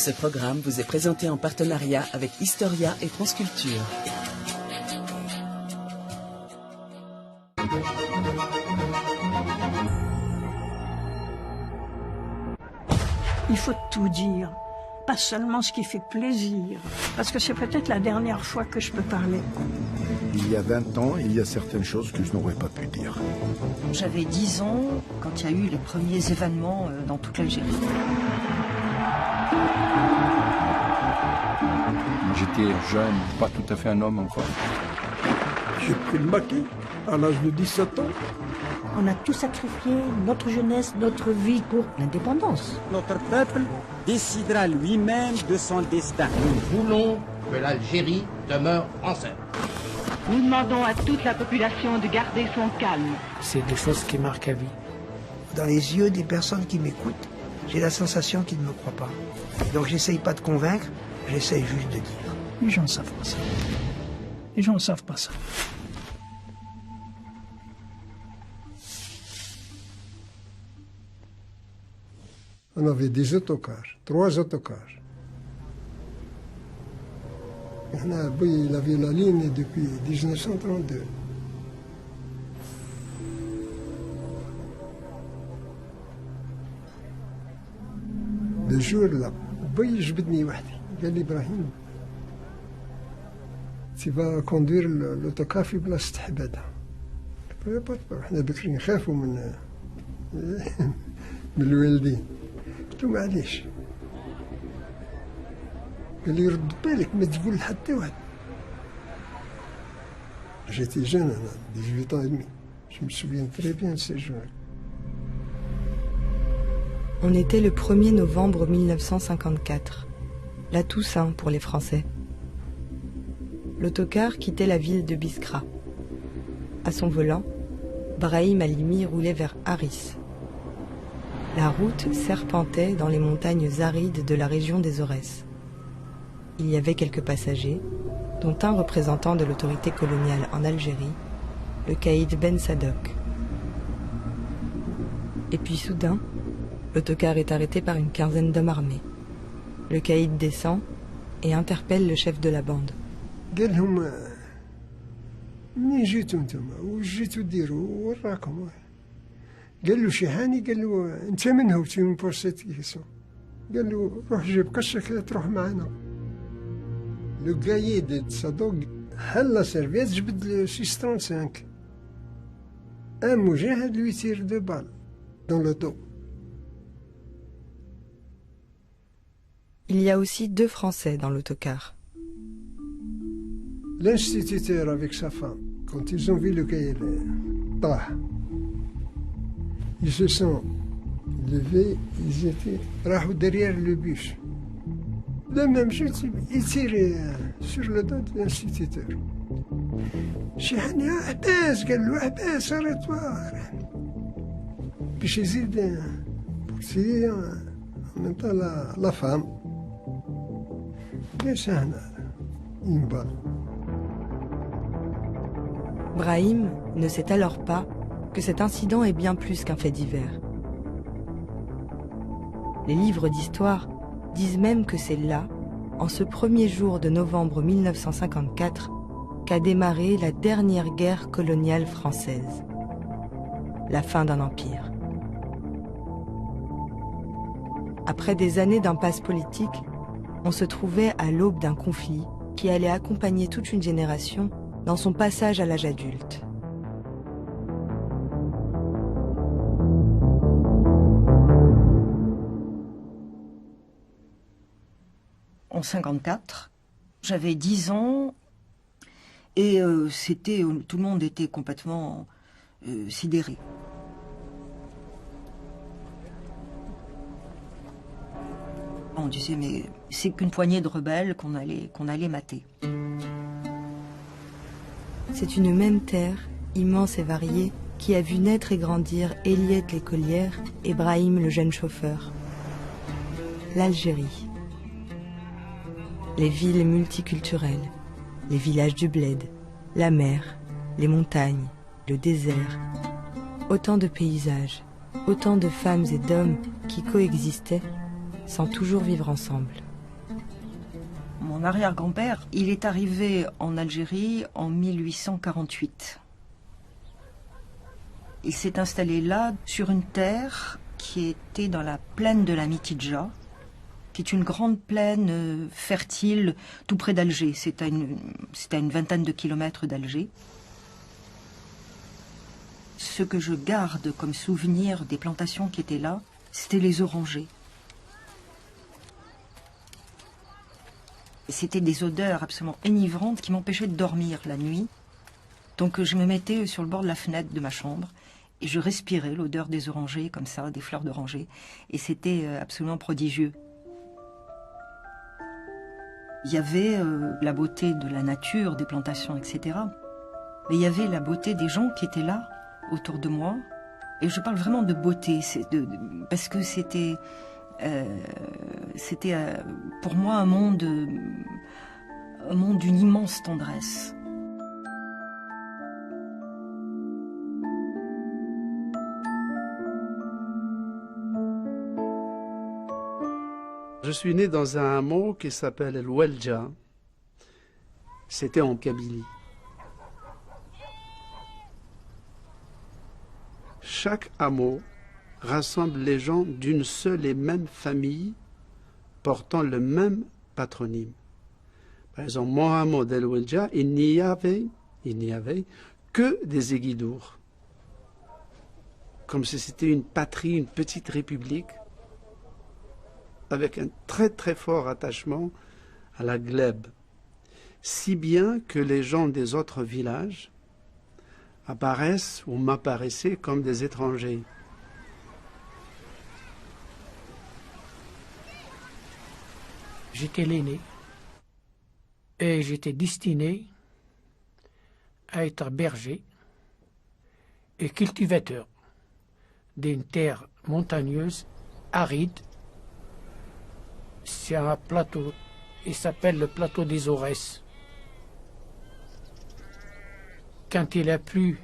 Ce programme vous est présenté en partenariat avec Historia et France Culture. Il faut tout dire, pas seulement ce qui fait plaisir, parce que c'est peut-être la dernière fois que je peux parler. Il y a 20 ans, il y a certaines choses que je n'aurais pas pu dire. J'avais 10 ans quand il y a eu les premiers événements dans toute l'Algérie. J'étais jeune, pas tout à fait un homme encore. J'ai pris le maquis à l'âge de 17 ans. On a tout sacrifié, notre jeunesse, notre vie pour l'indépendance. Notre peuple décidera lui-même de son destin. Nous voulons que l'Algérie demeure française. Nous demandons à toute la population de garder son calme. C'est des choses qui marquent à vie. Dans les yeux des personnes qui m'écoutent, j'ai la sensation qu'ils ne me croient pas. Donc j'essaye pas de convaincre, j'essaye juste de dire. Les gens ne savent pas ça. Les gens ne savent pas ça. On avait des autocars, 3 autocars. Il avait la ligne depuis 1932. Le jour-là, جبدني وحدي قال لي إبراهيم tu vas conduire l'autocar في بلاصة حبادة. احنا بكري نخافوا من الوالدين. قلت له معليش. قال لي رد بالك ما تقول لحتى واحد. J'étais jeune, 18 ans et demi. Je me souviens très bien de ces jours. On était le 1er novembre 1954, la Toussaint pour les Français. L'autocar quittait la ville de Biskra. À son volant, Brahim Halimi roulait vers Harris. La route serpentait dans les montagnes arides de la région des Aurès. Il y avait quelques passagers, dont un représentant de l'autorité coloniale en Algérie, le caïd Ben Sadok. Et puis soudain, l'autocar est arrêté par une quinzaine d'hommes armés. Le caïd descend et interpelle le chef de la bande. قال لهم منين جيتوا انتم واش جيتوا ديروا وراكم قال له شيحاني قال له انت من هو من بورسيتيسيون قال له روح جيب قشك تروح معنا لو قايد صدوق حل سيرفيت جبد له 635 ان مجاهد lui tire 2 balles dans le dos. Il y a aussi 2 Français dans l'autocar. L'instituteur avec sa femme, quand ils ont vu le cahier, ils se sont levés, ils étaient derrière le bus. Le même chose, ils tiraient sur le dos de l'instituteur. Chihani, Abbas, قال له Abbas, arrête-toi. Puis j'hésite pour tirer en même temps la femme. Bien ça, une balle. Brahim ne sait alors pas que cet incident est bien plus qu'un fait divers. Les livres d'histoire disent même que c'est là, en ce 1er jour de novembre 1954, qu'a démarré la dernière guerre coloniale française. La fin d'un empire. Après des années d'impasse politique, on se trouvait à l'aube d'un conflit qui allait accompagner toute une génération dans son passage à l'âge adulte. En 1954, j'avais 10 ans et tout le monde était complètement sidéré. On disait mais c'est qu'une poignée de rebelles qu'on allait mater. C'est une même terre, immense et variée, qui a vu naître et grandir Eliette l'écolière et Brahim le jeune chauffeur. L'Algérie. Les villes multiculturelles, les villages du bled, la mer, les montagnes, le désert. Autant de paysages, autant de femmes et d'hommes qui coexistaient sans toujours vivre ensemble. Mon arrière-grand-père, il est arrivé en Algérie en 1848. Il s'est installé là, sur une terre qui était dans la plaine de la Mitidja, qui est une grande plaine fertile tout près d'Alger. C'est à une vingtaine de kilomètres d'Alger. Ce que je garde comme souvenir des plantations qui étaient là, c'était les orangers. C'était des odeurs absolument enivrantes qui m'empêchaient de dormir la nuit. Donc je me mettais sur le bord de la fenêtre de ma chambre et je respirais l'odeur des orangers, comme ça, des fleurs d'oranger. Et c'était absolument prodigieux. Il y avait la beauté de la nature, des plantations, etc. Mais il y avait la beauté des gens qui étaient là, autour de moi. Et je parle vraiment de beauté, parce que c'était pour moi un monde d'une immense tendresse. Je suis né dans un hameau qui s'appelle El Welja. C'était en Kabylie. Chaque hameau rassemble les gens d'une seule et même famille portant le même patronyme. Par exemple, mon hameau d'El Welja, il n'y avait que des Éguidours. Comme si c'était une patrie, une petite république, avec un très très fort attachement à la glèbe, si bien que les gens des autres villages apparaissent ou m'apparaissaient comme des étrangers. J'étais l'aîné et j'étais destiné à être berger et cultivateur d'une terre montagneuse, aride. C'est un plateau, il s'appelle le plateau des Aurès. Quand il a plu,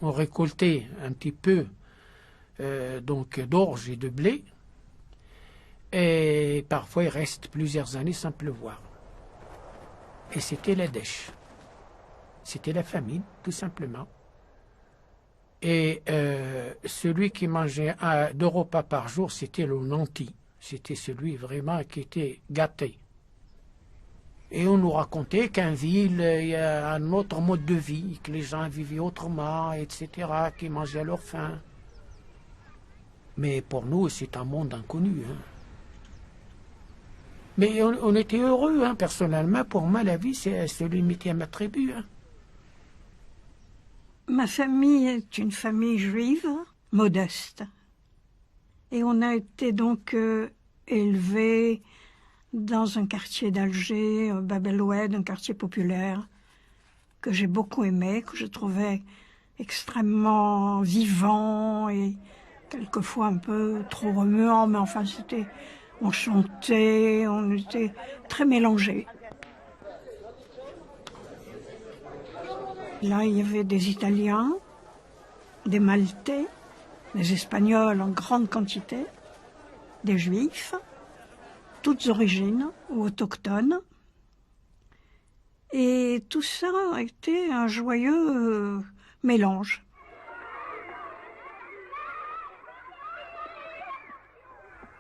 on récoltait un petit peu d'orge et de blé. Et parfois, il reste plusieurs années sans pleuvoir. Et c'était la dèche. C'était la famine, tout simplement. Et celui qui mangeait 2 repas par jour, c'était le nanti. C'était celui vraiment qui était gâté. Et on nous racontait qu'en ville, il y a un autre mode de vie, que les gens vivaient autrement, etc., qu'ils mangeaient à leur faim. Mais pour nous, c'est un monde inconnu. Hein. Mais on était heureux, hein, personnellement. Pour moi, la vie, c'est se limiter à ma tribu. Hein. Ma famille est une famille juive, modeste. Et on a été donc élevés dans un quartier d'Alger, Bab el Oued, un quartier populaire, que j'ai beaucoup aimé, que je trouvais extrêmement vivant et quelquefois un peu trop remuant, mais enfin c'était... On chantait, on était très mélangés. Là, il y avait des Italiens, des Maltais, des Espagnols en grande quantité, des Juifs, toutes origines ou autochtones. Et tout ça a été un joyeux mélange.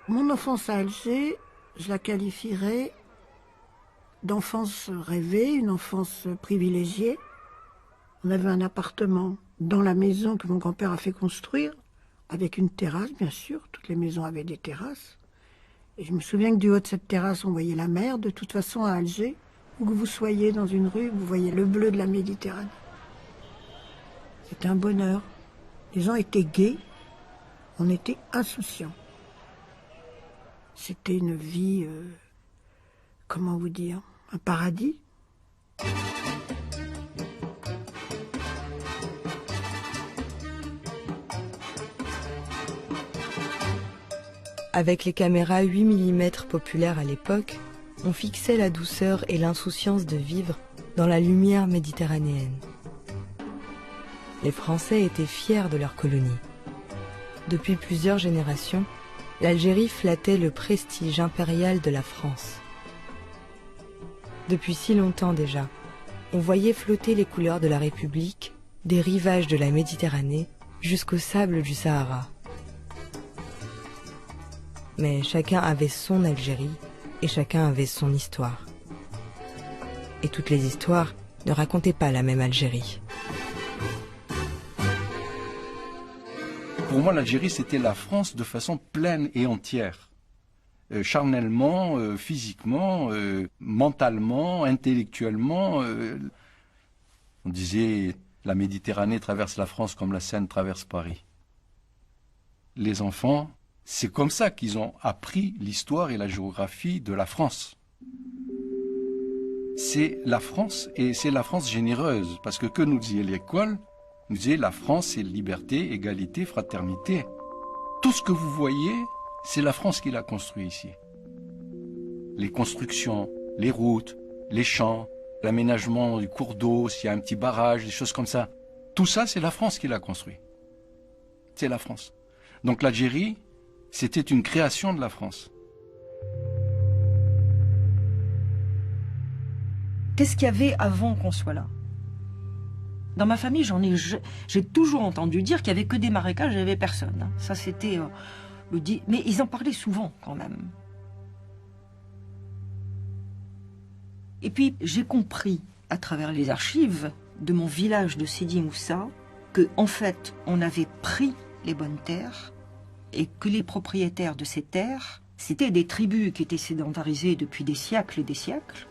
Mon enfance à Alger, je la qualifierais d'enfance rêvée, une enfance privilégiée. On avait un appartement dans la maison que mon grand-père a fait construire, avec une terrasse, bien sûr. Toutes les maisons avaient des terrasses. Et je me souviens que du haut de cette terrasse, on voyait la mer. De toute façon, à Alger, où que vous soyez dans une rue, vous voyez le bleu de la Méditerranée. C'était un bonheur. Les gens étaient gais. On était insouciants. C'était une vie, comment vous dire, un paradis. Avec les caméras 8 mm populaires à l'époque, on fixait la douceur et l'insouciance de vivre dans la lumière méditerranéenne. Les Français étaient fiers de leur colonie. Depuis plusieurs générations, l'Algérie flattait le prestige impérial de la France. Depuis si longtemps déjà, on voyait flotter les couleurs de la République, des rivages de la Méditerranée jusqu'aux sables du Sahara. Mais chacun avait son Algérie et chacun avait son histoire. Et toutes les histoires ne racontaient pas la même Algérie. Pour moi, l'Algérie, c'était la France de façon pleine et entière. Charnellement, physiquement, mentalement, intellectuellement. On disait, la Méditerranée traverse la France comme la Seine traverse Paris. Les enfants, c'est comme ça qu'ils ont appris l'histoire et la géographie de la France. C'est la France, et c'est la France généreuse, parce que nous disait l'école, nous disait la France, c'est liberté, égalité, fraternité. Tout ce que vous voyez, c'est la France qui l'a construit ici. Les constructions, les routes, les champs, l'aménagement du cours d'eau, s'il y a un petit barrage, des choses comme ça. Tout ça, c'est la France qui l'a construit. C'est la France. Donc l'Algérie, c'était une création de la France. Qu'est-ce qu'il y avait avant qu'on soit là? Dans ma famille, j'ai toujours entendu dire qu'il n'y avait que des marécages et il n'y avait personne. Ça, c'était mais ils en parlaient souvent, quand même. Et puis, j'ai compris, à travers les archives de mon village de Sidi Moussa, qu'en fait, on avait pris les bonnes terres et que les propriétaires de ces terres, c'était des tribus qui étaient sédentarisées depuis des siècles et des siècles.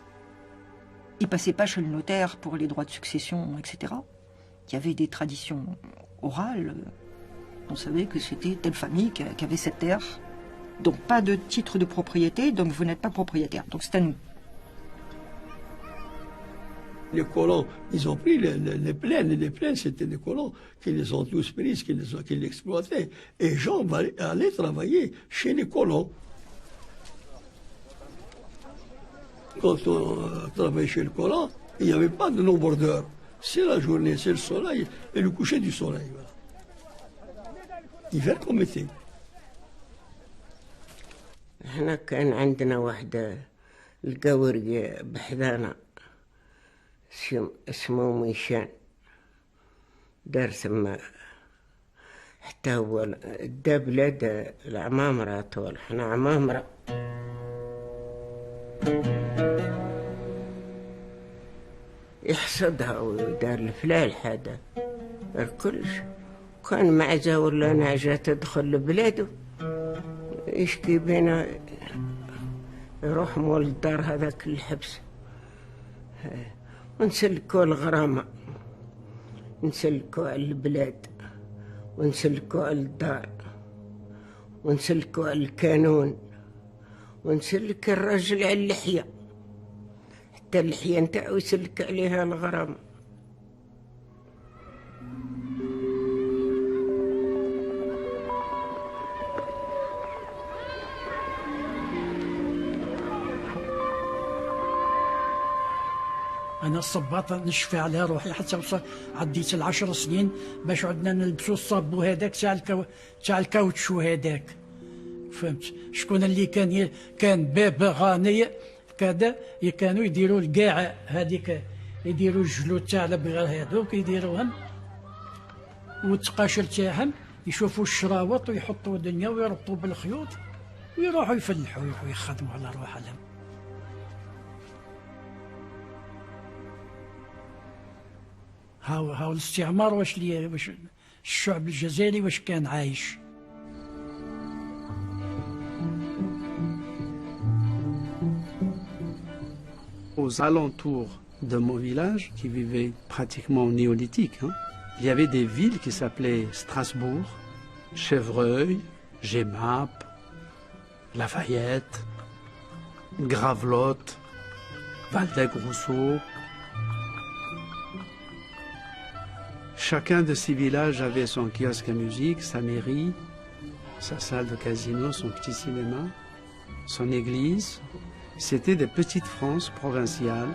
Ils ne passaient pas chez le notaire pour les droits de succession, etc. Il y avait des traditions orales. On savait que c'était telle famille qui avait cette terre. Donc pas de titre de propriété, donc vous n'êtes pas propriétaire. Donc c'est à nous. Les colons, ils ont pris les plaines, et les plaines, c'était des colons qui les ont tous prises, qui les exploitaient. Et les gens allaient travailler chez les colons. Quand on travaillait chez le colon, il n'y avait pas de nombre d'heures. C'est la journée, c'est le soleil et le coucher du soleil. Voilà. Hiver comme été. احنا كان عندنا واحد القوري بحذانا اسمه ميشان دار ثم حتى هو دا بلاد العمامرة طول احنا عمامرة يحصدها ودار الفلال هذا الكلش كان معزة ولا نعجة تدخل لبلاده يشكي بينا يروح مول الدار هذاك الحبس ونسلكوا الغرامة نسلكوا على البلاد ونسلكوا على الدار ونسلكوا على الكانون ونسلك الرجل على اللحية حتى اللحية نتاعو يسلك عليها الغرامة. أنا الصباط نشفي على روحي حتى وصل عديت 10 سنين باش عدنا نلبسوا الصابو هذاك تاع الكاوتشو هذاك. فهمت شكون اللي كان باب غاني كذا كانوا يديروا القاعة هذيك يديروا الجلود تاع البغال هذوك يديروهم والتقاشر تاعهم يشوفوا الشراوط ويحطوا دنيا ويربطوا بالخيوط ويروحوا يفلحوا ويخدموا على روحهم. هاو الاستعمار واش الشعب الجزائري واش كان عايش. Aux alentours de mon village, qui vivait pratiquement au néolithique, il y avait des villes qui s'appelaient Strasbourg, Chevreuil, Jemappes, Lafayette, Gravelotte, Waldeck-Rousseau. Chacun de ces villages avait son kiosque à musique, sa mairie, sa salle de casino, son petit cinéma, son église. C'était des petites France provinciales.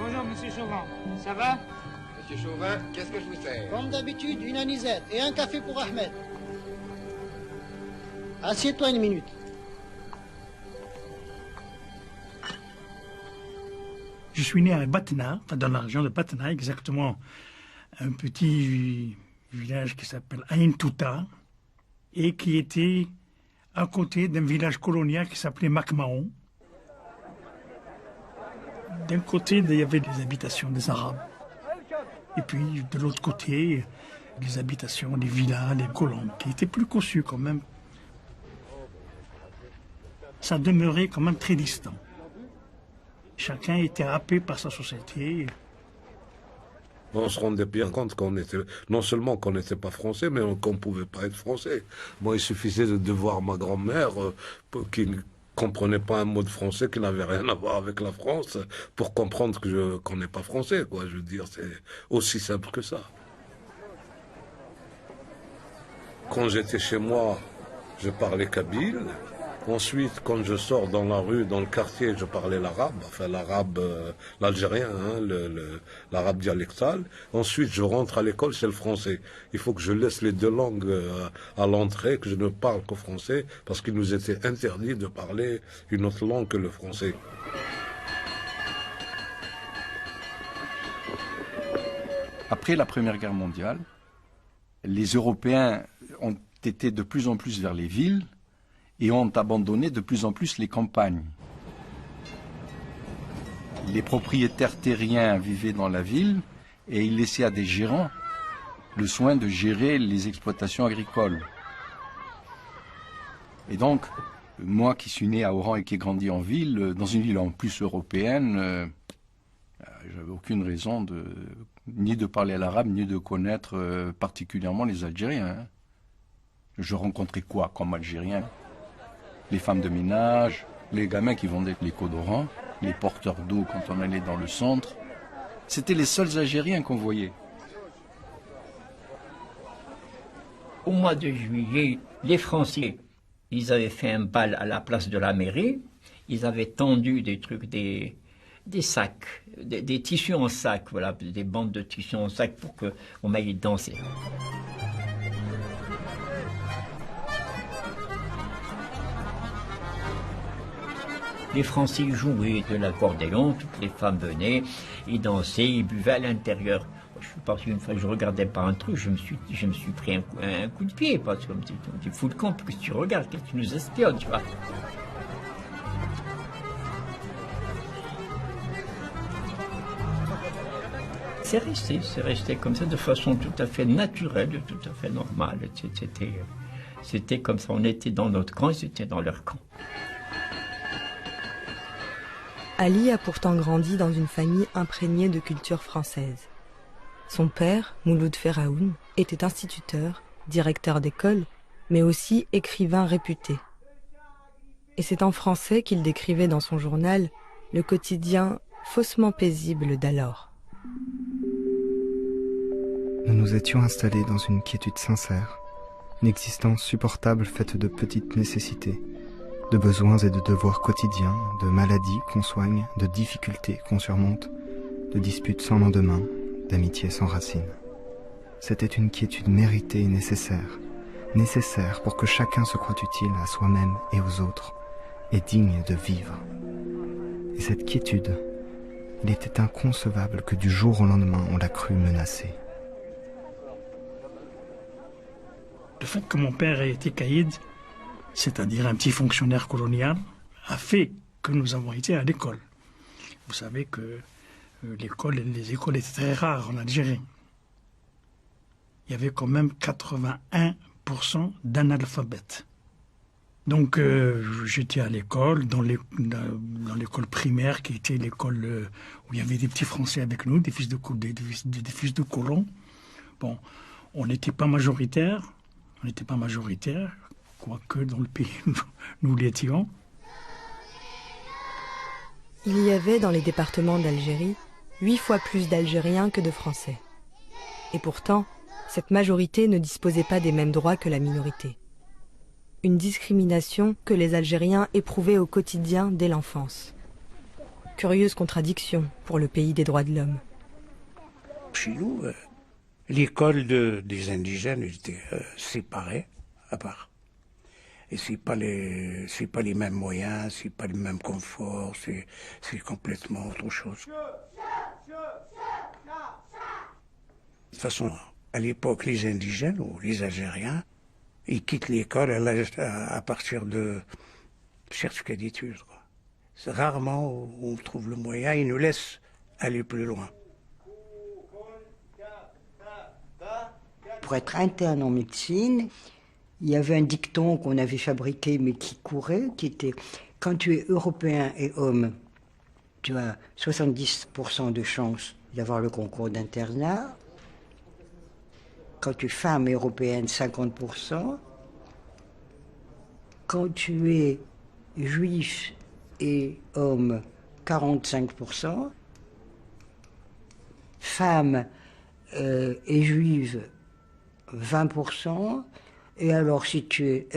Bonjour, monsieur Chauvin. Ça va? Monsieur Chauvin, qu'est-ce que je vous sers? Comme d'habitude, une anisette et un café pour Ahmed. Assieds-toi une minute. Je suis né à Batna, dans la région de Batna, exactement un petit village qui s'appelle Ain Touta et qui était à côté d'un village colonial qui s'appelait Makmaon. D'un côté, il y avait des habitations des Arabes. Et puis, de l'autre côté, les habitations, les villas, les colons, qui étaient plus cossus quand même. Ça demeurait quand même très distant. Chacun était happé par sa société. On se rendait bien compte qu'on était, non seulement qu'on n'était pas français, mais qu'on ne pouvait pas être français. Moi, il suffisait de voir ma grand-mère qui ne comprenait pas un mot de français, qui n'avait rien à voir avec la France, pour comprendre qu'on n'est pas français, quoi. Je veux dire, c'est aussi simple que ça. Quand j'étais chez moi, je parlais kabyle. Ensuite, quand je sors dans la rue, dans le quartier, je parlais l'arabe, enfin l'arabe, l'algérien, hein, l'arabe dialectal. Ensuite, je rentre à l'école, c'est le français. Il faut que je laisse les deux langues à l'entrée, que je ne parle qu'au français, parce qu'il nous était interdit de parler une autre langue que le français. Après la Première Guerre mondiale, les Européens ont été de plus en plus vers les villes, et ont abandonné de plus en plus les campagnes. Les propriétaires terriens vivaient dans la ville et ils laissaient à des gérants le soin de gérer les exploitations agricoles. Et donc, moi qui suis né à Oran et qui ai grandi en ville, dans une ville en plus européenne, j'avais aucune raison ni de parler l'arabe, ni de connaître particulièrement les Algériens. Hein. Je rencontrais quoi comme Algériens? Les femmes de ménage, les gamins qui vendaient les cots d'Oran, les porteurs d'eau quand on allait dans le centre. C'était les seuls Algériens qu'on voyait. Au mois de juillet, les Français, ils avaient fait un bal à la place de la mairie. Ils avaient tendu des trucs, des sacs, des tissus en sac, voilà, des bandes de tissus en sac pour qu'on aille danser. Les Français jouaient de l'accordéon, toutes les femmes venaient, ils dansaient, ils buvaient à l'intérieur. Je suis parti une fois, je regardais pas un truc, je me suis pris un coup de pied, parce que tu fous le camp, parce que tu regardes, que tu nous espionnes, tu vois. C'est resté comme ça, de façon tout à fait naturelle, tout à fait normale. C'était comme ça, on était dans notre camp, ils étaient dans leur camp. Ali a pourtant grandi dans une famille imprégnée de culture française. Son père, Mouloud Feraoun, était instituteur, directeur d'école, mais aussi écrivain réputé. Et c'est en français qu'il décrivait dans son journal le quotidien faussement paisible d'alors. Nous nous étions installés dans une quiétude sincère, une existence supportable faite de petites nécessités, de besoins et de devoirs quotidiens, de maladies qu'on soigne, de difficultés qu'on surmonte, de disputes sans lendemain, d'amitiés sans racines. C'était une quiétude méritée et nécessaire pour que chacun se croie utile à soi-même et aux autres, et digne de vivre. Et cette quiétude, il était inconcevable que du jour au lendemain on la crût menacée. Le fait que mon père ait été caïd, c'est-à-dire un petit fonctionnaire colonial, a fait que nous avons été à l'école. Vous savez que les écoles étaient très rares en Algérie. Il y avait quand même 81% d'analphabètes. Donc j'étais à l'école, dans l'école primaire, qui était l'école où il y avait des petits Français avec nous, des fils de colons. Bon, on n'était pas majoritaire, quoique dans le pays, nous l'étions. Il y avait dans les départements d'Algérie 8 fois plus d'Algériens que de Français. Et pourtant, cette majorité ne disposait pas des mêmes droits que la minorité. Une discrimination que les Algériens éprouvaient au quotidien dès l'enfance. Curieuse contradiction pour le pays des droits de l'homme. Chez nous, l'école des indigènes était séparée, à part. Et c'est pas les mêmes moyens, c'est pas le même confort, c'est complètement autre chose. De toute façon, à l'époque, les indigènes ou les Algériens, ils quittent l'école à partir de certificat d'études. C'est rarement où on trouve le moyen, ils nous laissent aller plus loin. Pour être interne en médecine, il y avait un dicton qu'on avait fabriqué mais qui courait, qui était « Quand tu es européen et homme, tu as 70% de chance d'avoir le concours d'internat. Quand tu es femme européenne, 50%. Quand tu es juif et homme, 45%. Femme et juive, 20%. Et alors, si tu es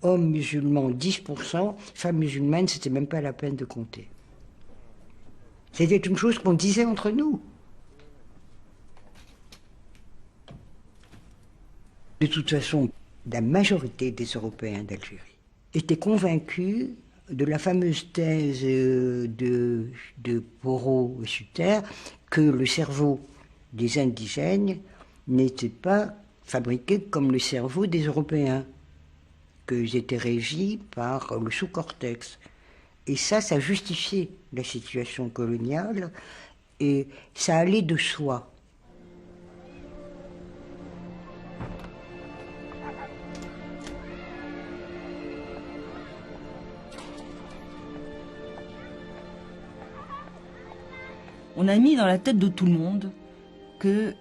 homme musulman, 10%, femme musulmane, c'était même pas la peine de compter. C'était une chose qu'on disait entre nous. De toute façon, la majorité des Européens d'Algérie étaient convaincus de la fameuse thèse de Porot et Sutter que le cerveau des indigènes n'était pas fabriqués comme le cerveau des Européens, qu'ils étaient régis par le sous-cortex. Et ça justifiait la situation coloniale, et ça allait de soi. On a mis dans la tête de tout le monde que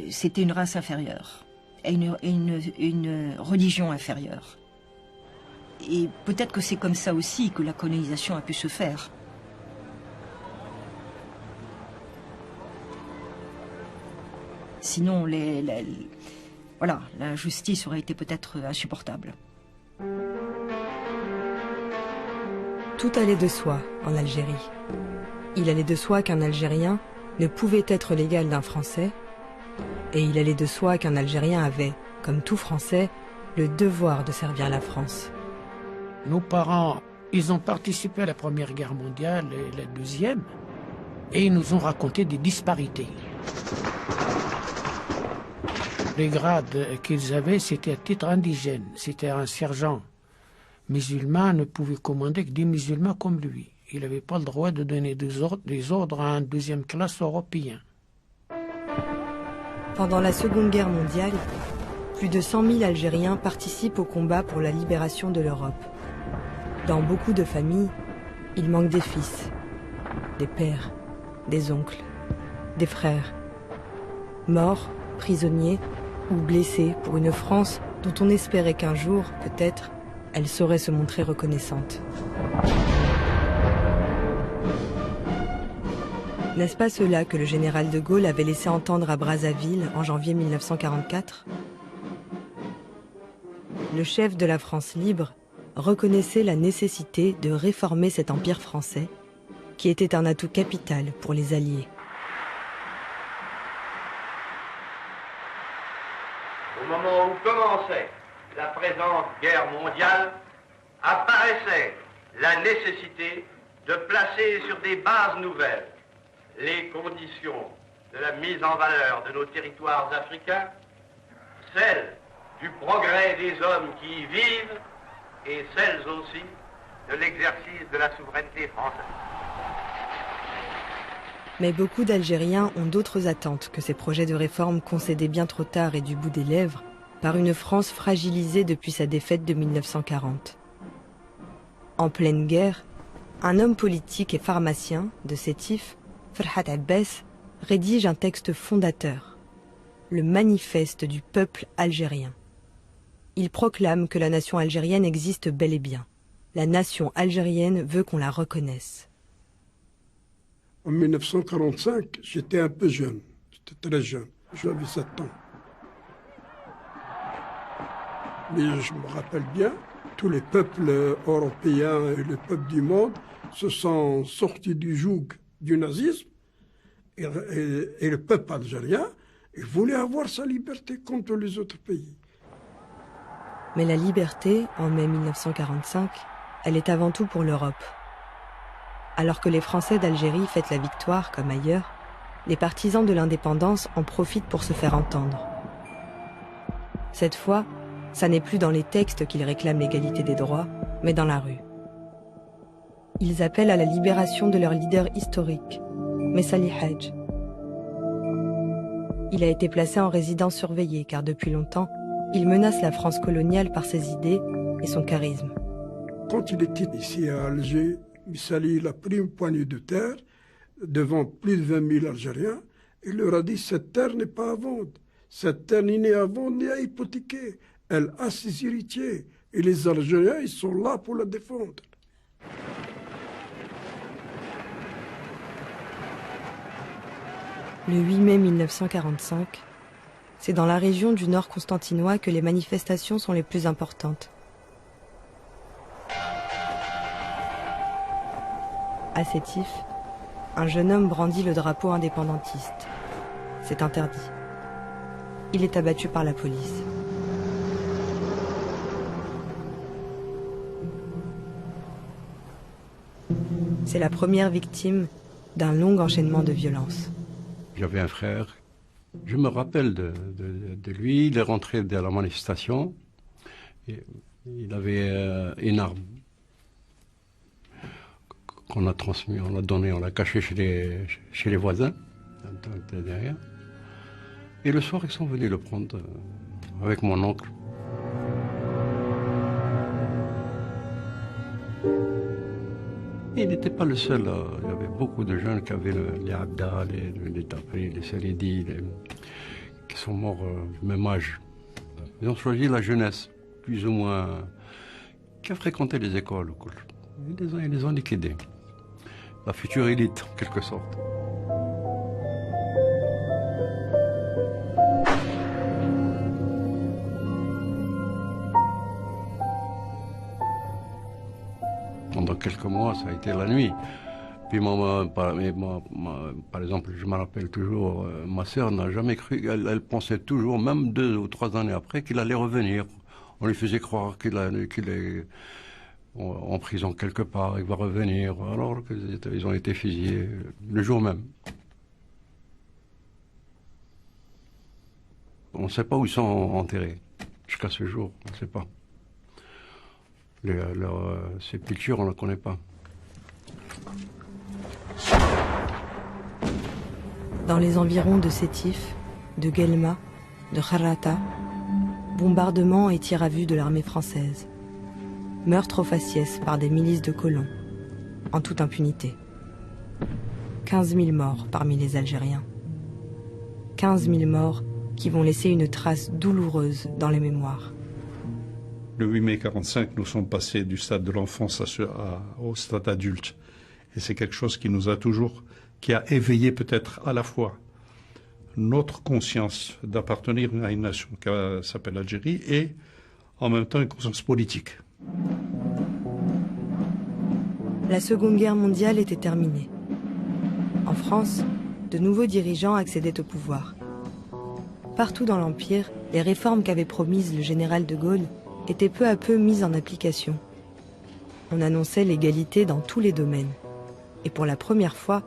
c'était une race inférieure. Une religion inférieure. Et peut-être que c'est comme ça aussi que la colonisation a pu se faire. Sinon, voilà, la justice aurait été peut-être insupportable. Tout allait de soi en Algérie. Il allait de soi qu'un Algérien ne pouvait être l'égal d'un Français, et il allait de soi qu'un Algérien avait, comme tout Français, le devoir de servir la France. Nos parents, ils ont participé à la Première Guerre mondiale et la Deuxième, et ils nous ont raconté des disparités. Les grades qu'ils avaient, c'était à titre indigène. C'était un sergent musulman ne pouvait commander que des musulmans comme lui. Il n'avait pas le droit de donner des ordres à un deuxième classe européen. Pendant la Seconde Guerre mondiale, plus de 100 000 Algériens participent au combat pour la libération de l'Europe. Dans beaucoup de familles, il manque des fils, des pères, des oncles, des frères, morts, prisonniers ou blessés pour une France dont on espérait qu'un jour, peut-être, elle saurait se montrer reconnaissante. N'est-ce pas cela que le général de Gaulle avait laissé entendre à Brazzaville en janvier 1944 ? Le chef de la France libre reconnaissait la nécessité de réformer cet empire français, qui était un atout capital pour les Alliés. Au moment où commençait la présente guerre mondiale, apparaissait la nécessité de placer sur des bases nouvelles les conditions de la mise en valeur de nos territoires africains, celles du progrès des hommes qui y vivent et celles aussi de l'exercice de la souveraineté française. Mais beaucoup d'Algériens ont d'autres attentes que ces projets de réforme concédés bien trop tard et du bout des lèvres par une France fragilisée depuis sa défaite de 1940. En pleine guerre, un homme politique et pharmacien de Sétif, Ferhat Abbès, rédige un texte fondateur, le Manifeste du peuple algérien. Il proclame que la nation algérienne existe bel et bien. La nation algérienne veut qu'on la reconnaisse. En 1945, j'étais un peu jeune, j'étais très jeune, j'avais 7 ans. Mais je me rappelle bien, tous les peuples européens et les peuples du monde se sont sortis du joug du nazisme et le peuple algérien il voulait avoir sa liberté comme tous les autres pays. Mais la liberté, en mai 1945, elle est avant tout pour l'Europe. Alors que les Français d'Algérie fêtent la victoire, comme ailleurs, les partisans de l'indépendance en profitent pour se faire entendre. Cette fois, ça n'est plus dans les textes qu'ils réclament l'égalité des droits, mais dans la rue. Ils appellent à la libération de leur leader historique, Messali Hadj. Il a été placé en résidence surveillée car depuis longtemps, il menace la France coloniale par ses idées et son charisme. Quand il était ici à Alger, Messali a pris une poignée de terre devant plus de 20 000 Algériens. Il leur a dit « Cette terre n'est pas à vendre. Cette terre ni à vendre ni à hypothéquer. Elle a ses héritiers. Et les Algériens, ils sont là pour la défendre. » Le 8 mai 1945, c'est dans la région du nord constantinois que les manifestations sont les plus importantes. À Sétif, un jeune homme brandit le drapeau indépendantiste. C'est interdit. Il est abattu par la police. C'est la première victime d'un long enchaînement de violences. J'avais un frère, je me rappelle de lui, il est rentré de la manifestation, et il avait une arme qu'on a transmis, on l'a donné, on l'a caché chez les voisins, derrière. Et le soir, ils sont venus le prendre avec mon oncle. Il n'était pas le seul. Il y avait beaucoup de jeunes qui avaient les Abda, les Tapri, les Salidi, qui sont morts du même âge. Ils ont choisi la jeunesse, plus ou moins, qui a fréquenté les écoles. Ils les ont liquidés. La future élite, en quelque sorte. Pendant quelques mois, ça a été la nuit. Puis par exemple, je me rappelle toujours, ma sœur n'a jamais cru, elle pensait toujours, même 2 ou 3 années après, qu'il allait revenir. On lui faisait croire qu'il est en prison quelque part, il va revenir, alors qu'ils ont été fusillés le jour même. On ne sait pas où ils sont enterrés, jusqu'à ce jour, on ne sait pas. Leur sépulture, on ne la connaît pas. Dans les environs de Sétif, de Guelma, de Kharrata, bombardements et tirs à vue de l'armée française. Meurtres au faciès par des milices de colons, en toute impunité. 15 000 morts parmi les Algériens. 15 000 morts qui vont laisser une trace douloureuse dans les mémoires. Le 8 mai 1945, nous sommes passés du stade de l'enfance au stade adulte. Et c'est quelque chose qui nous a toujours, qui a éveillé peut-être à la fois notre conscience d'appartenir à une nation qui s'appelle l'Algérie et en même temps une conscience politique. La Seconde Guerre mondiale était terminée. En France, de nouveaux dirigeants accédaient au pouvoir. Partout dans l'Empire, les réformes qu'avait promises le général de Gaulle étaient peu à peu mises en application. On annonçait l'égalité dans tous les domaines. Et pour la première fois,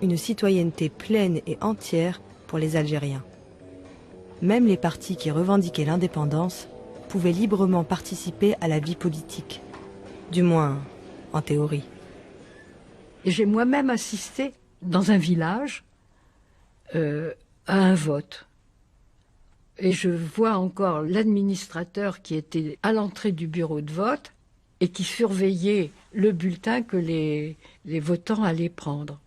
une citoyenneté pleine et entière pour les Algériens. Même les partis qui revendiquaient l'indépendance pouvaient librement participer à la vie politique. Du moins, en théorie. J'ai moi-même assisté dans un village à un vote. Et je vois encore l'administrateur qui était à l'entrée du bureau de vote et qui surveillait le bulletin que les votants allaient prendre.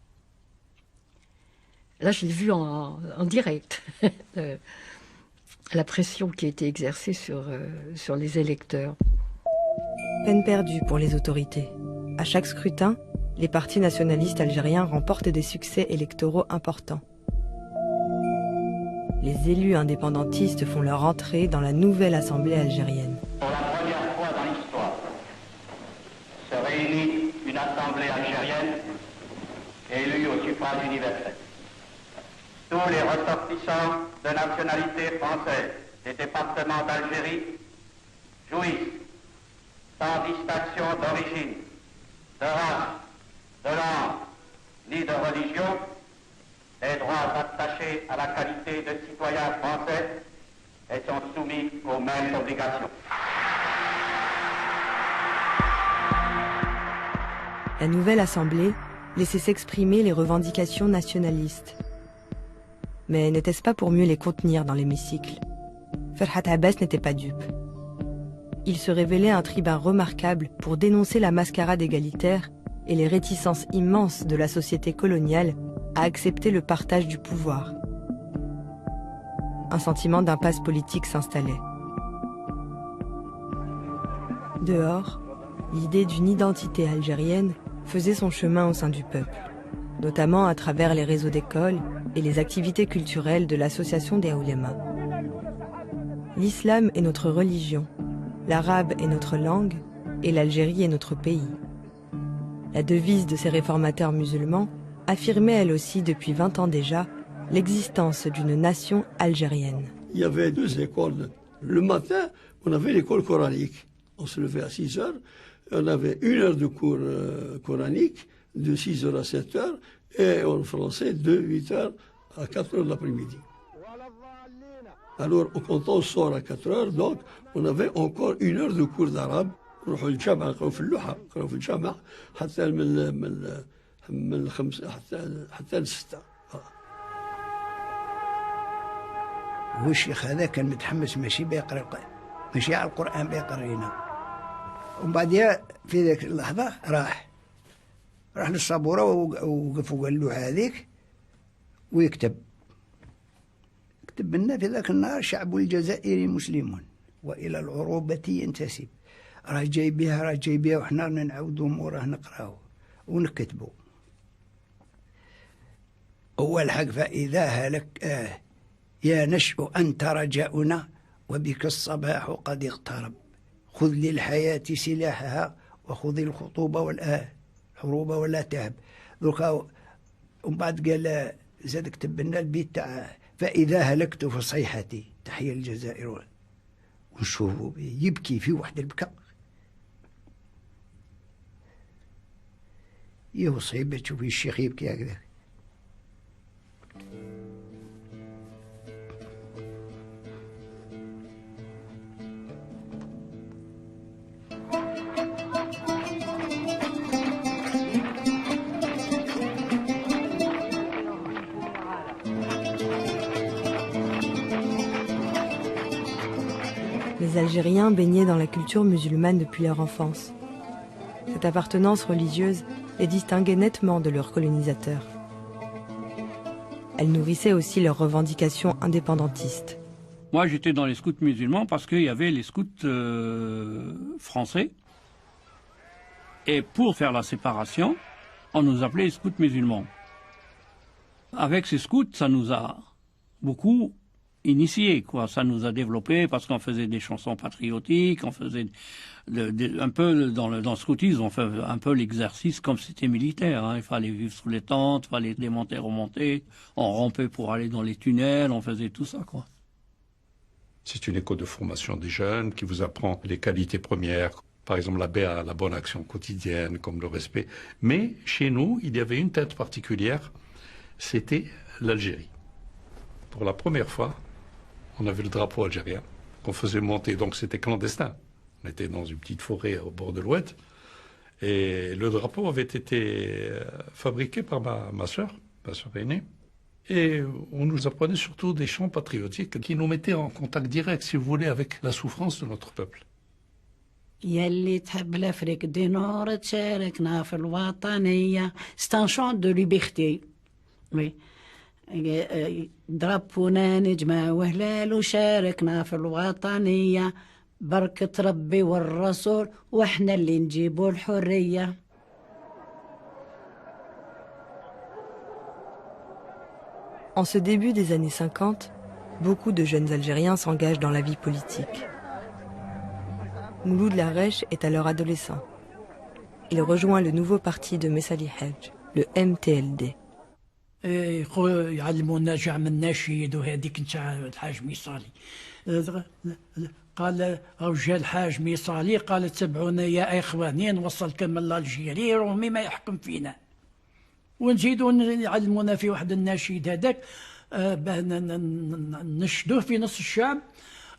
Là, je l'ai vu en direct, la pression qui a été exercée sur les électeurs. Peine perdue pour les autorités. À chaque scrutin, les partis nationalistes algériens remportent des succès électoraux importants. Les élus indépendantistes font leur entrée dans la nouvelle Assemblée algérienne. Pour la première fois dans l'histoire, se réunit une Assemblée algérienne élue au suffrage universel. Tous les ressortissants de nationalité française des départements d'Algérie jouissent, sans distinction d'origine, de race, de langue, ni de religion, les droits attachés à la qualité de citoyens français et sont soumis aux mêmes obligations. La nouvelle assemblée laissait s'exprimer les revendications nationalistes. Mais n'était-ce pas pour mieux les contenir dans l'hémicycle? Ferhat Abbas n'était pas dupe. Il se révélait un tribun remarquable pour dénoncer la mascarade égalitaire et les réticences immenses de la société coloniale à accepter le partage du pouvoir. Un sentiment d'impasse politique s'installait. Dehors, l'idée d'une identité algérienne faisait son chemin au sein du peuple, notamment à travers les réseaux d'écoles et les activités culturelles de l'association des oulémas. L'islam est notre religion, l'arabe est notre langue et l'Algérie est notre pays. La devise de ces réformateurs musulmans affirmait elle aussi depuis 20 ans déjà l'existence d'une nation algérienne. Il y avait 2 écoles. Le matin, on avait l'école coranique. On se levait à 6 heures, on avait 1 heure de cours coranique, de 6 heures à 7 heures, et en français, de 8 heures à 4 heures de l'après-midi. Alors, quand on sort à 4 heures, donc, on avait encore 1 heure de cours d'arabe. نروحوا للجامعة نقراو في اللوحة، نقراو في الجامعة حتى من الخمسة حتى للستة. هو الشيخ هذا كان متحمس ماشي بيقرا، ماشي على القرآن بيقرينا. ومن بعدها في ذاك اللحظة راح للصبورة ووقف وقال له هذيك ويكتب. كتب لنا في ذاك النهار: شعب الجزائر مسلمون وإلى العروبة ينتسب. راه جايبيها وحنا نعاودو وراه نقراو ونكتبو. أول حق: فإذا هلك يا نشء أنت رجاؤنا وبك الصباح قد اقترب، خذ للحياة سلاحها وخذ الخطوب والحروب ولا تهب. دوكا ومن بعد قال زاد كتب لنا البيت تاع: فإذا هلكت فصيحتي تحيا الجزائر. ونشوفوا يبكي في واحد البكاء. صعيبة تشوفي الشيخ يبكي هكذا. Les Algériens baignaient dans la culture musulmane depuis leur enfance. Cette appartenance religieuse les distinguait nettement de leurs colonisateurs. Elle nourrissait aussi leurs revendications indépendantistes. Moi, j'étais dans les scouts musulmans parce qu'il y avait les scouts français. Et pour faire la séparation, on nous appelait les scouts musulmans. Avec ces scouts, ça nous a beaucoup initiés, quoi. Ça nous a développés parce qu'on faisait des chansons patriotiques, on faisait un peu dans le scoutisme, on fait un peu l'exercice comme c'était militaire. Hein. Il fallait vivre sous les tentes, il fallait démonter, remonter, on rampait pour aller dans les tunnels, on faisait tout ça, quoi. C'est une école de formation des jeunes qui vous apprend les qualités premières, par exemple la BA, la bonne action quotidienne, comme le respect. Mais chez nous, il y avait une tête particulière, c'était l'Algérie. Pour la première fois, on avait le drapeau algérien qu'on faisait monter, donc c'était clandestin. On était dans une petite forêt au bord de l'Oued, et le drapeau avait été fabriqué par ma soeur aînée. Et on nous apprenait surtout des chants patriotiques qui nous mettaient en contact direct, si vous voulez, avec la souffrance de notre peuple. يلي تحب l'Afrique du Nord تشاركنا في الوطنية. C'est un chant de liberté. Oui. ضربونا نجمة وهلال وشاركنا في الوطنية بركة ربي والرسول واحنا اللي نجيبوا الحرية. En ce début des années 50, beaucoup de jeunes Algériens s'engagent dans la vie politique. Mouloud Larèche est alors adolescent. Il rejoint le nouveau parti de Messali Hadj, le MTLD. يعلمونا جاع من النشيد وهذيك نتاع الحاج ميصالي قال او جا الحاج ميصالي قال تبعونا يا اخواني نوصلكم من الجيري رومي ما يحكم فينا ونزيدوا نعلمونا في واحد النشيد هذاك باه نشدوه في نص الشعب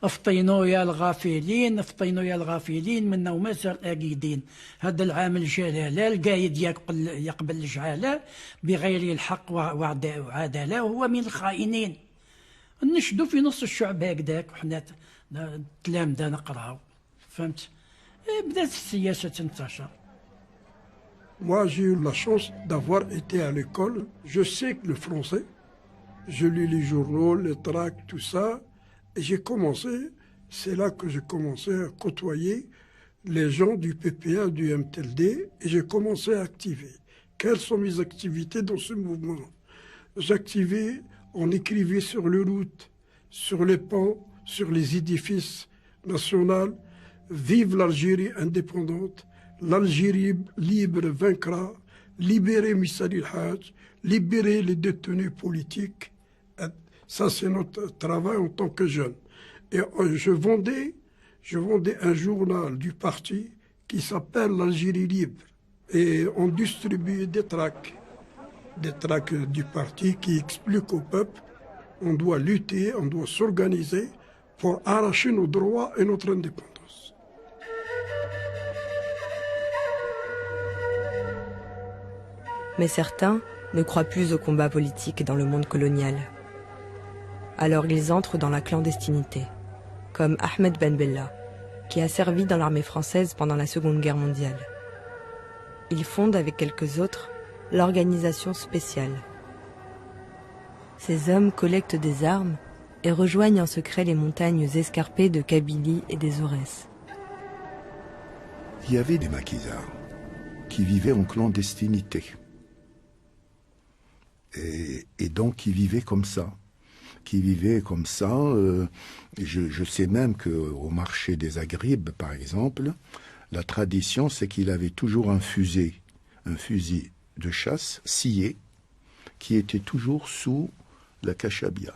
افطينوا يا الغافلين افطينوا يا الغافلين منا ومازال اكيدين هذا العام الجلاله القايد يقبل الجعاله بغير الحق وعداله وهو من الخائنين نشدوا في نص الشعب هكذاك وحنا تلامذه نقراو فهمت بدات السياسه تنتشر. Moi, j'ai eu la chance d'avoir été à l'école. Je sais que le français, je lis les journaux, les tracts, tout ça. Et j'ai commencé, c'est là que j'ai commencé à côtoyer les gens du PPA, du MTLD, et j'ai commencé à activer. Quelles sont mes activités dans ce mouvement? J'activais, on écrivait sur les routes, sur les ponts, sur les édifices nationaux. Vive l'Algérie indépendante! L'Algérie libre vaincra, libérer Missali el-Hajj, libérer les détenus politiques. Ça, c'est notre travail en tant que jeunes. Et je vendais un journal du parti qui s'appelle l'Algérie libre. Et on distribuait des tracts du parti qui expliquent au peuple on doit lutter, on doit s'organiser pour arracher nos droits et notre indépendance. Mais certains ne croient plus au combat politique dans le monde colonial. Alors ils entrent dans la clandestinité, comme Ahmed Ben Bella, qui a servi dans l'armée française pendant la Seconde Guerre mondiale. Il fonde avec quelques autres l'organisation spéciale. Ces hommes collectent des armes et rejoignent en secret les montagnes escarpées de Kabylie et des Aurès. Il y avait des maquisards qui vivaient en clandestinité. Et donc qui vivaient comme ça. Je sais même qu'au marché des Aghribs, par exemple, la tradition, c'est qu'il avait toujours un fusil de chasse scié, qui était toujours sous la cachabia.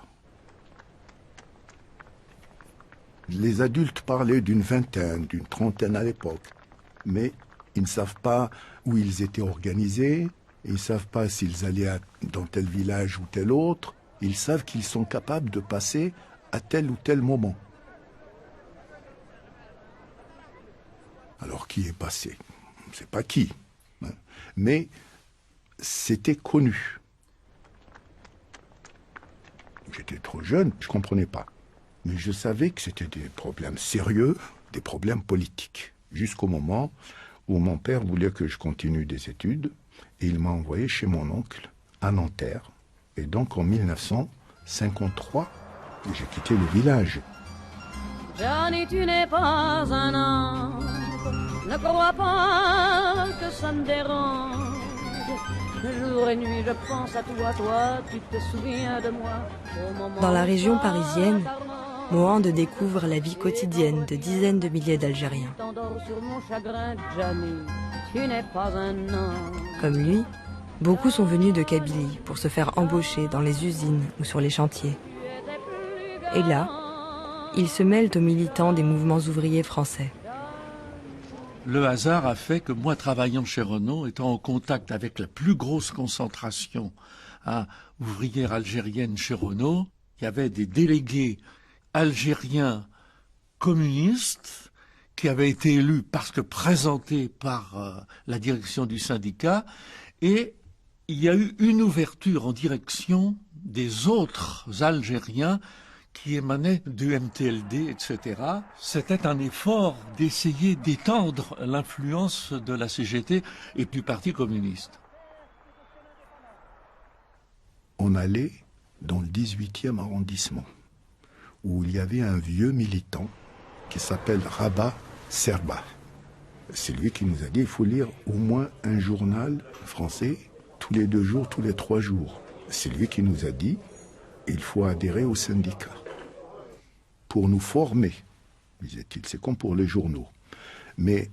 Les adultes parlaient d'une vingtaine, d'une trentaine à l'époque, mais ils ne savent pas où ils étaient organisés, ils ne savent pas s'ils allaient dans tel village ou tel autre. Ils savent qu'ils sont capables de passer à tel ou tel moment. Alors qui est passé? On ne sait pas qui, hein, mais c'était connu. J'étais trop jeune, je ne comprenais pas. Mais je savais que c'était des problèmes sérieux, des problèmes politiques. Jusqu'au moment où mon père voulait que je continue des études. Et il m'a envoyé chez mon oncle, à Nanterre. Et donc en 1953, j'ai quitté le village. Johnny, tu n'es pas un ange, ne crois pas que ça me dérange. Jour et nuit, je pense à toi, tu te souviens de moi. Dans la région parisienne, Mohand découvre la vie quotidienne de dizaines de milliers d'Algériens. Comme lui, beaucoup sont venus de Kabylie pour se faire embaucher dans les usines ou sur les chantiers. Et là, ils se mêlent aux militants des mouvements ouvriers français. Le hasard a fait que moi, travaillant chez Renault, étant en contact avec la plus grosse concentration ouvrière algérienne chez Renault, il y avait des délégués algériens communistes qui avaient été élus parce que présentés par la direction du syndicat, et il y a eu une ouverture en direction des autres Algériens qui émanaient du MTLD, etc. C'était un effort d'essayer d'étendre l'influence de la CGT et du Parti communiste. On allait dans le 18e arrondissement, où il y avait un vieux militant qui s'appelle Rabat Serba. C'est lui qui nous a dit qu'il faut lire au moins un journal français tous les 2 jours, tous les 3 jours. C'est lui qui nous a dit qu'il faut adhérer au syndicat pour nous former, disait-il. C'est comme pour les journaux. Mais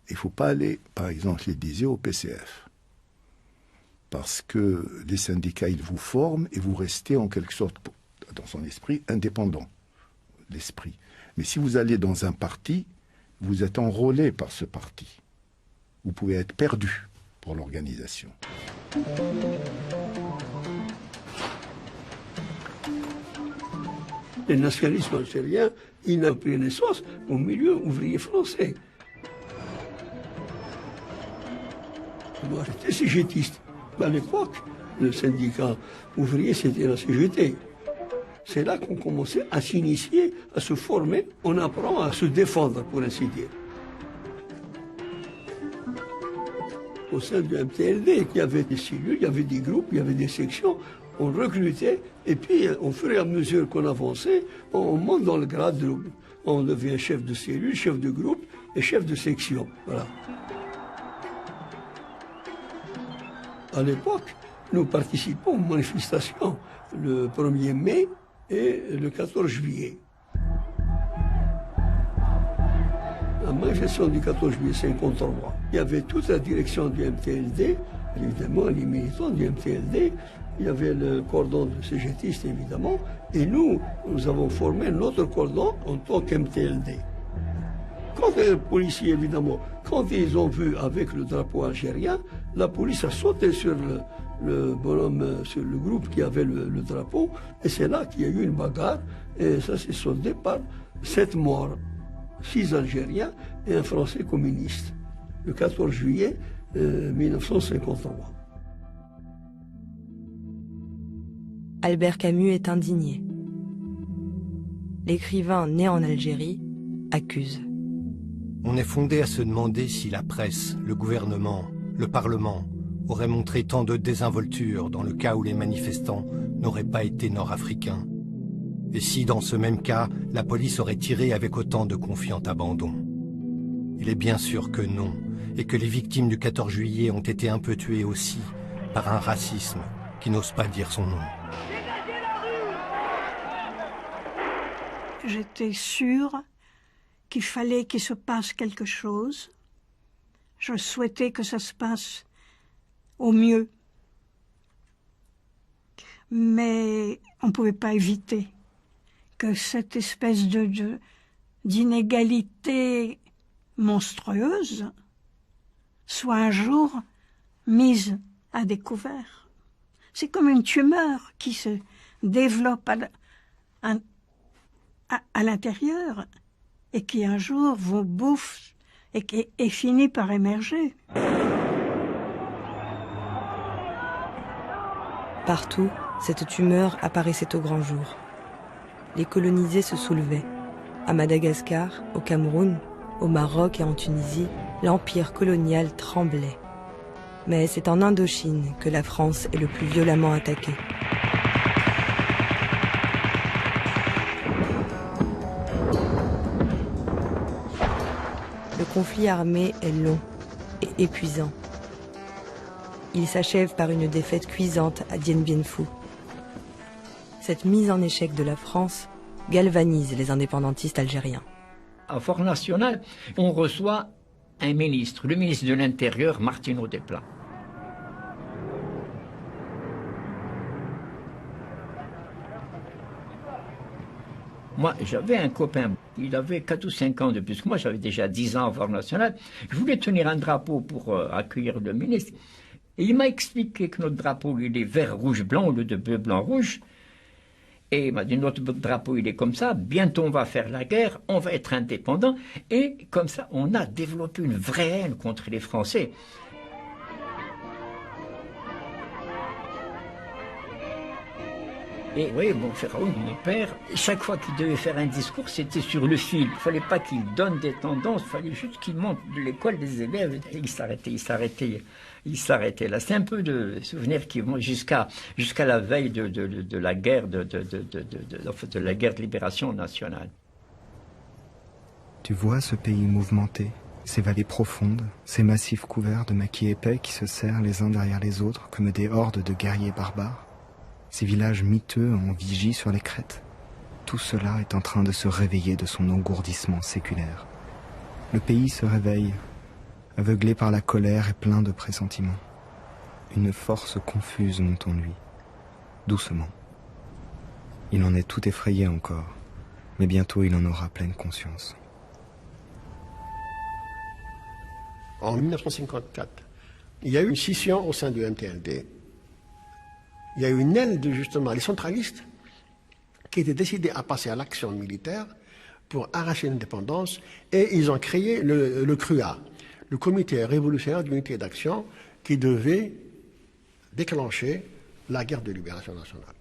il ne faut pas aller, par exemple, il disait au PCF. Parce que les syndicats, ils vous forment et vous restez en quelque sorte, dans son esprit, indépendant. L'esprit. Mais si vous allez dans un parti, vous êtes enrôlé par ce parti. Vous pouvez être perdu pour l'organisation. Le nationalisme algérien, il a pris naissance au milieu ouvrier français. Moi, j'étais CGTiste. À l'époque, le syndicat ouvrier, c'était la CGT. C'est là qu'on commençait à s'initier, à se former. On apprend à se défendre, pour ainsi dire. Au sein du MTLD, il y avait des cellules, il y avait des groupes, il y avait des sections. On recrutait, et puis au fur et à mesure qu'on avançait, on monte dans le grade. On devient chef de cellule, chef de groupe et chef de section. Voilà. À l'époque, nous participons aux manifestations le 1er mai et le 14 juillet. La manifestation du 14 juillet 1953, il y avait toute la direction du MTLD, évidemment les militants du MTLD, il y avait le cordon de CGTistes évidemment, et nous avons formé notre cordon en tant qu'MTLD. Quand les policiers, évidemment, quand ils ont vu avec le drapeau algérien, la police a sauté sur le bonhomme, sur le groupe qui avait le drapeau, et c'est là qu'il y a eu une bagarre, et ça s'est soldé par 7 morts, 6 Algériens et un Français communiste, le 14 juillet 1953. Albert Camus est indigné. L'écrivain né en Algérie accuse. On est fondé à se demander si la presse, le gouvernement, le Parlement auraient montré tant de désinvolture dans le cas où les manifestants n'auraient pas été nord-africains. Et si, dans ce même cas, la police aurait tiré avec autant de confiant abandon. Il est bien sûr que non, et que les victimes du 14 juillet ont été un peu tuées aussi par un racisme qui n'ose pas dire son nom. J'étais sûre qu'il fallait qu'il se passe quelque chose. Je souhaitais que ça se passe au mieux. Mais on ne pouvait pas éviter que cette espèce d'inégalité monstrueuse soit un jour mise à découvert. C'est comme une tumeur qui se développe à l'intérieur et qui un jour vous bouffe et finit par émerger. Partout, cette tumeur apparaissait au grand jour. Les colonisés se soulevaient. À Madagascar, au Cameroun, au Maroc et en Tunisie, l'empire colonial tremblait. Mais c'est en Indochine que la France est le plus violemment attaquée. Le conflit armé est long et épuisant. Il s'achève par une défaite cuisante à Dien Bien Phu. Cette mise en échec de la France galvanise les indépendantistes algériens. À Fort National, on reçoit un ministre, le ministre de l'Intérieur, Martino Desplat. Moi, j'avais un copain, il avait 4 ou 5 ans de plus que moi, j'avais déjà 10 ans à Fort National. Je voulais tenir un drapeau pour accueillir le ministre. Et il m'a expliqué que notre drapeau, il est vert, rouge, blanc au lieu de bleu, blanc, rouge. Et il m'a dit, notre drapeau, il est comme ça, bientôt on va faire la guerre, on va être indépendant. Et comme ça, on a développé une vraie haine contre les Français. Et oui, mon frère, mon père, chaque fois qu'il devait faire un discours, c'était sur le fil. Il ne fallait pas qu'il donne des tendances, il fallait juste qu'il monte de l'école des élèves. Et il s'arrêtait là. C'est un peu de souvenirs qui vont jusqu'à la veille de la guerre, de la guerre de libération nationale. Tu vois ce pays mouvementé, ces vallées profondes, ces massifs couverts de maquis épais qui se serrent les uns derrière les autres comme des hordes de guerriers barbares. Ces villages miteux en vigie sur les crêtes. Tout cela est en train de se réveiller de son engourdissement séculaire. Le pays se réveille, aveuglé par la colère et plein de pressentiments. Une force confuse monte en lui, doucement. Il en est tout effrayé encore, mais bientôt il en aura pleine conscience. En 1954, il y a eu une scission au sein du MTLD. Il y a eu une aile de, justement, les centralistes qui étaient décidés à passer à l'action militaire pour arracher l'indépendance, et ils ont créé le CRUA, le Comité révolutionnaire d'unité d'action, qui devait déclencher la guerre de libération nationale.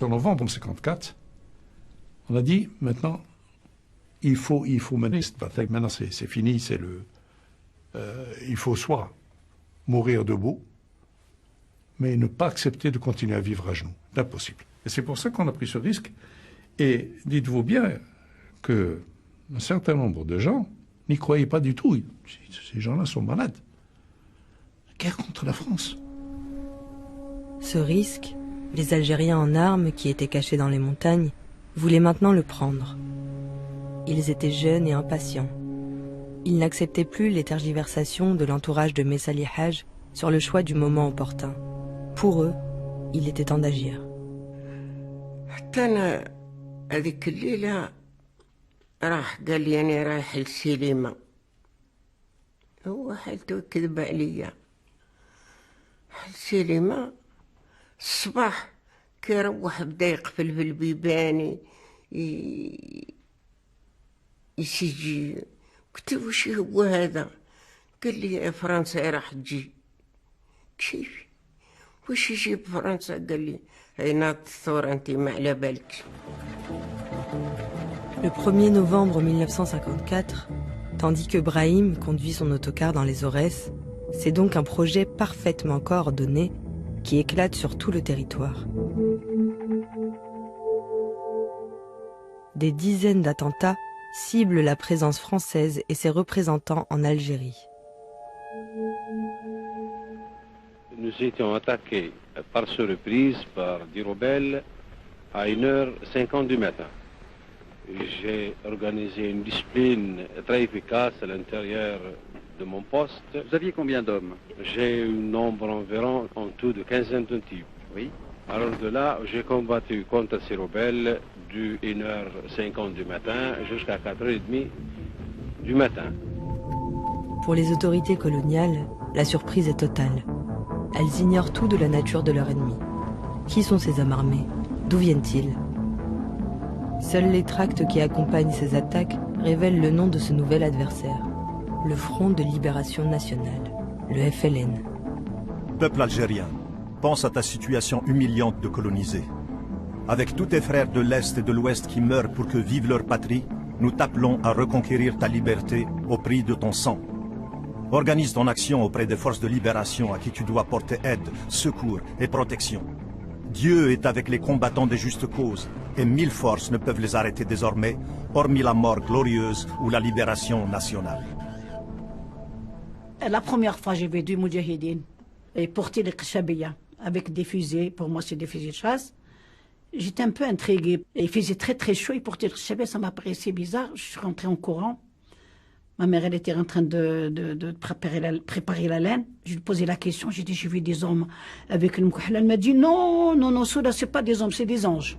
En novembre 1954, on a dit maintenant, il faut mener cette bataille. Maintenant, c'est fini, il faut soit mourir debout, mais ne pas accepter de continuer à vivre à genoux. C'est impossible. Et c'est pour ça qu'on a pris ce risque. Et dites-vous bien qu'un certain nombre de gens n'y croyaient pas du tout. Ces gens-là sont malades. Guerre contre la France. Ce risque, les Algériens en armes qui étaient cachés dans les montagnes voulaient maintenant le prendre. Ils étaient jeunes et impatients. Ils n'acceptaient plus les tergiversations de l'entourage de Messali Haj sur le choix du moment opportun. Pour eux, il était temps d'agir. حتى أنا هذيك الليلة راح قال لي أنا رايح للسينما. هو حالته كذب عليا. السينما الصباح كيروح بدا يقفل في البيبان يسجي. قلت له وش هو هذا؟ قال لي فرنسا راح تجي. كيف؟ وش يجيب فرنسا؟ قال لي هينات الثورة انت ما على بالك. Le 1er novembre 1954, tandis que Brahim conduit son autocar dans les Aurès, c'est donc un projet parfaitement coordonné qui éclate sur tout le territoire. Des dizaines d'attentats ciblent la présence française et ses représentants en Algérie. Nous étions attaqués par surprise par des rebelles à 1h50 du matin. J'ai organisé une discipline très efficace à l'intérieur de mon poste. Vous aviez combien d'hommes? J'ai un nombre environ en tout de 15 de types. Oui. Alors de là, j'ai combattu contre ces rebelles du 1h50 du matin jusqu'à 4h30 du matin. Pour les autorités coloniales, la surprise est totale. Elles ignorent tout de la nature de leur ennemi. Qui sont ces hommes armés? D'où viennent-ils? Seuls les tracts qui accompagnent ces attaques révèlent le nom de ce nouvel adversaire. Le Front de Libération Nationale, le FLN. Peuple algérien, pense à ta situation humiliante de colonisé. Avec tous tes frères de l'Est et de l'Ouest qui meurent pour que vive leur patrie, nous t'appelons à reconquérir ta liberté au prix de ton sang. Organise ton action auprès des forces de libération à qui tu dois porter aide, secours et protection. Dieu est avec les combattants des justes causes, et 1000 forces ne peuvent les arrêter désormais, hormis la mort glorieuse ou la libération nationale. La première fois, j'ai vu du Moudjahidine et porter les Kchabiya avec des fusées. Pour moi, c'est des fusées de chasse. J'étais un peu intriguée. Et il faisait très très chaud. Ils portaient le Kchabiya, ça m'a paraissait bizarre. Je suis rentrée en courant. Ma mère, elle était en train de préparer la laine. Je lui posais la question. J'ai dit, j'ai vu des hommes avec le moukhla. Elle m'a dit, non, non, non, ceux-là, c'est pas des hommes, c'est des anges.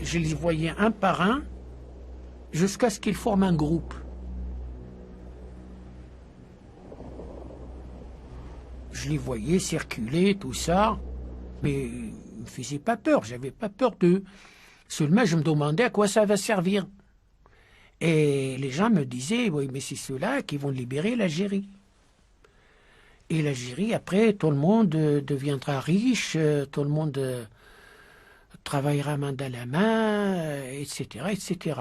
Je les voyais un par un jusqu'à ce qu'ils forment un groupe. Je les voyais circuler, tout ça, mais ils ne me faisaient pas peur, j'avais pas peur d'eux. Seulement, je me demandais à quoi ça va servir. Et les gens me disaient, oui, mais c'est ceux-là qui vont libérer l'Algérie. Et l'Algérie, après, tout le monde deviendra riche, tout le monde travaillera main dans la main, etc., etc.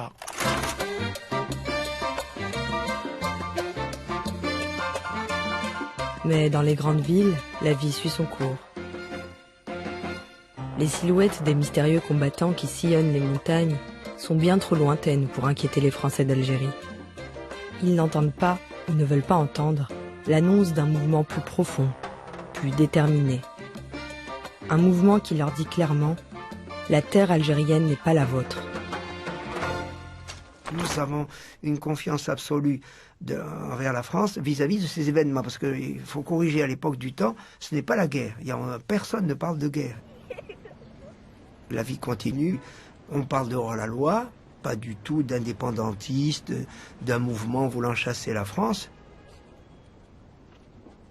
Mais dans les grandes villes, la vie suit son cours. Les silhouettes des mystérieux combattants qui sillonnent les montagnes sont bien trop lointaines pour inquiéter les Français d'Algérie. Ils n'entendent pas, ou ne veulent pas entendre, l'annonce d'un mouvement plus profond, plus déterminé. Un mouvement qui leur dit clairement: la terre algérienne n'est pas la vôtre. Nous avons une confiance absolue envers la France vis-à-vis de ces événements, parce qu'il faut corriger à l'époque du temps, ce n'est pas la guerre. Personne ne parle de guerre. La vie continue, on parle de hors-la-loi, pas du tout d'indépendantistes, d'un mouvement voulant chasser la France.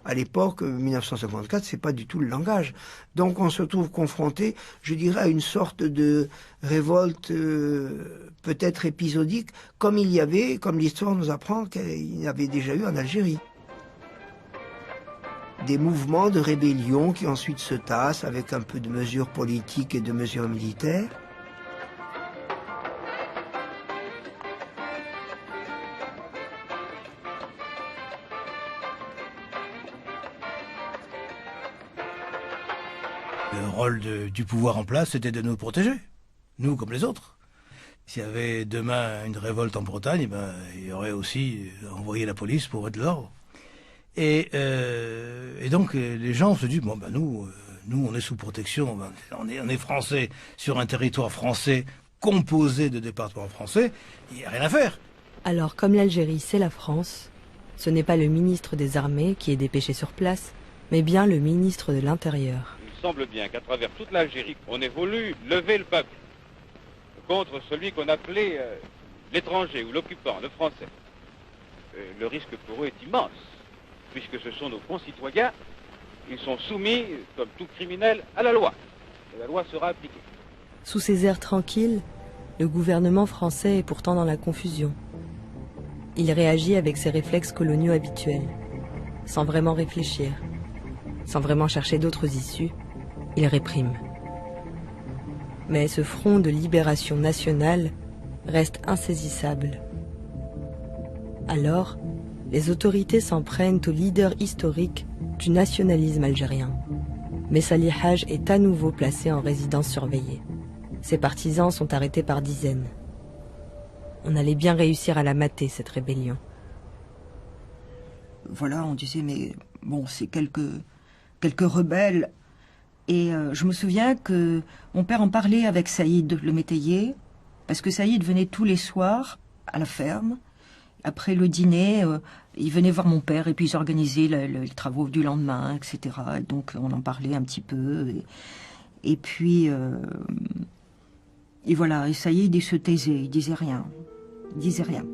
À l'époque, 1954, c'est pas du tout le langage. Donc on se trouve confronté, je dirais, à une sorte de révolte peut-être épisodique, comme l'histoire nous apprend qu'il y avait déjà eu en Algérie. Des mouvements de rébellion qui ensuite se tassent avec un peu de mesures politiques et de mesures militaires. Le rôle du pouvoir en place, c'était de nous protéger, nous comme les autres. S'il y avait demain une révolte en Bretagne, il y aurait aussi envoyé la police pour mettre l'ordre. Et donc les gens se disent, nous on est sous protection, on est français sur un territoire français composé de départements français, il n'y a rien à faire. Alors comme l'Algérie c'est la France, ce n'est pas le ministre des Armées qui est dépêché sur place, mais bien le ministre de l'Intérieur. Il semble bien qu'à travers toute l'Algérie, on ait voulu lever le peuple contre celui qu'on appelait l'étranger ou l'occupant, le français. Le risque pour eux est immense, puisque ce sont nos concitoyens, ils sont soumis, comme tout criminel, à la loi. Et la loi sera appliquée. Sous ces airs tranquilles, le gouvernement français est pourtant dans la confusion. Il réagit avec ses réflexes coloniaux habituels, sans vraiment réfléchir, sans vraiment chercher d'autres issues, il réprime. Mais ce front de libération nationale reste insaisissable. Alors, les autorités s'en prennent au leader historique du nationalisme algérien. Messali Hadj est à nouveau placé en résidence surveillée. Ses partisans sont arrêtés par dizaines. On allait bien réussir à la mater, cette rébellion. Voilà, on disait, mais bon, c'est quelques rebelles. Et je me souviens que mon père en parlait avec Saïd, le métayer, parce que Saïd venait tous les soirs à la ferme. Après le dîner, il venait voir mon père et puis ils organisaient les travaux du lendemain, etc. Et donc on en parlait un petit peu. Et puis, et voilà, et Saïd, il se taisait, il disait rien. Il disait rien.